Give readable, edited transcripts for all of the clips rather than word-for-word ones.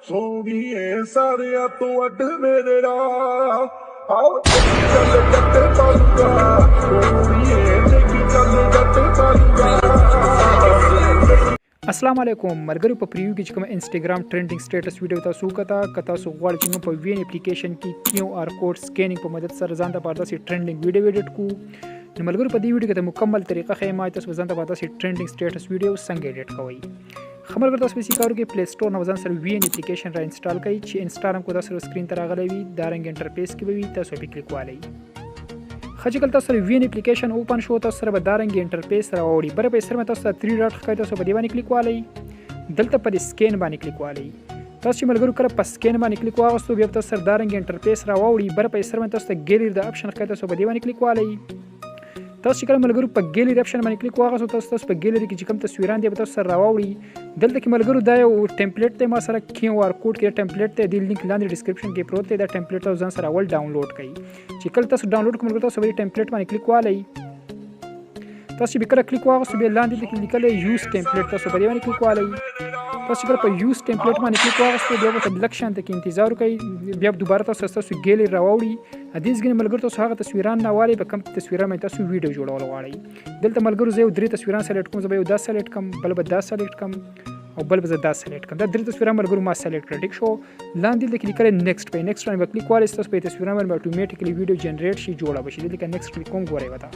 ਸੋਹਣੀਏ ਸਾਰਿਆਂ ਤੋਂ ਅੱਡ ਮੇਰੇ ਰਾਹ ਆਓ ਚੱਲ ਜੱਟ ਪਾਲੂਗਾ ਸੋਹਣੀਏ ਦੇਖੀ ਚੱਲ ਜੱਟ ਪਾਲੂਗਾ। अस्सलाम वालेकुम मलगरी په پریویو کې چې کوم انسټاګرام ټرینډینګ سټیټس ویډیو تاسو کتا سو غواړئ چې موږ په وین اپلیکیشن کې کیو آر کوډ سکینینګ په مدد سره ځان ته پاره سي ټرینډینګ ویډیو ایډیټ کو نو ملګرو په دې ویډیو کې د مکمل طریقه خیمه تاسو ځان ته پاره سي ټرینډینګ سټیټس ویډیو څنګه ایډیټ کوئ خبر تاسو په سیکارو کې پلی سٹور نه ځان سره وین اپلیکیشن را انسټال کړئ چې انسټال هم کو تاسو سکرین ته راغلی وي دا رنګ انټرفیس کې به تاسو په کلیک والئ خجل تاسو وین اپلیکیشن اوپن شو تاسو سره به دا رنګ انټرفیس راوړي بر په سر مې تاسو 3 ډاټ ښکاري تاسو په دی باندې کلیک والئ دلته پر سکین باندې کلیک والئ تاسو چې ملګرو کړه په سکین باندې کلیک واغستو بیا تاسو سره دا رنګ انټرفیس راوړي بر په سر مې تاسو ګیلری د اپشن ښکاري تاسو په دی باندې کلیک والئ تاسو چې کله ملګرو په ګیلری اپشن باندې کلیک واغستو تاسو په ګیلری کې چې کوم تصویران دي تاسو سره راوړي دلته کې ملګرو دا یو ټمپلیټ ته ما سره کیو آر کوډ کې ټمپلیټ ته د لینک لاندې ډسکرپشن کې پروت دی دا ټمپلیټ تاسو ځان سره ول ډاونلوډ کړئ چې کله تاسو ډاونلوډ کوم تاسو په ټمپلیټ باندې کلیک والئ تاسو چې کله کلیک واغستو بیا لاندې لیکل یوز ټمپلیټ تاسو په دی باندې کلیک والئ تاسو کله په یوز ټمپلیټ باندې کلیک واغستو بیا په بلک شانت کې انتظار وکړئ بیا دوباره تاسو ګیلری راوړي حدیث ګنې ملګرو تاسو هغه تصویران نه والي په کوم تصویران باندې تاسو ویډیو جوړول غواړئ دلته ملګرو زه یو درې تصویران سلیکټ کوم زه به یو دا سلیکټ کوم بل به دا سلیکټ کوم او بل به زه دا سلیکټ کوم دا درې تصویران ملګرو ما سلیکټ کړل ټیک شو لاندې د کلیک کړئ نیکسټ په نیکسټ باندې کلیک والئ تاسو په تصویران باندې اتوماتیکلی ویډیو جنریټ شي جوړه بشي دلته نیکسټ کلیک کوم ګورئ وتا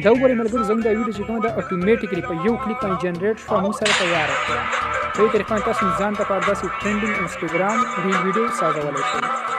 دا وګورئ ملګرو زموږ دا ویډیو چې کوم دا اتوماتیکلی په یو کلیک باندې جنریټ شو موږ سره تیار کړه په دې طریقه تاسو ځان ته په داسې ټرینډینګ انسټاګرام ویډیو سازولی شئ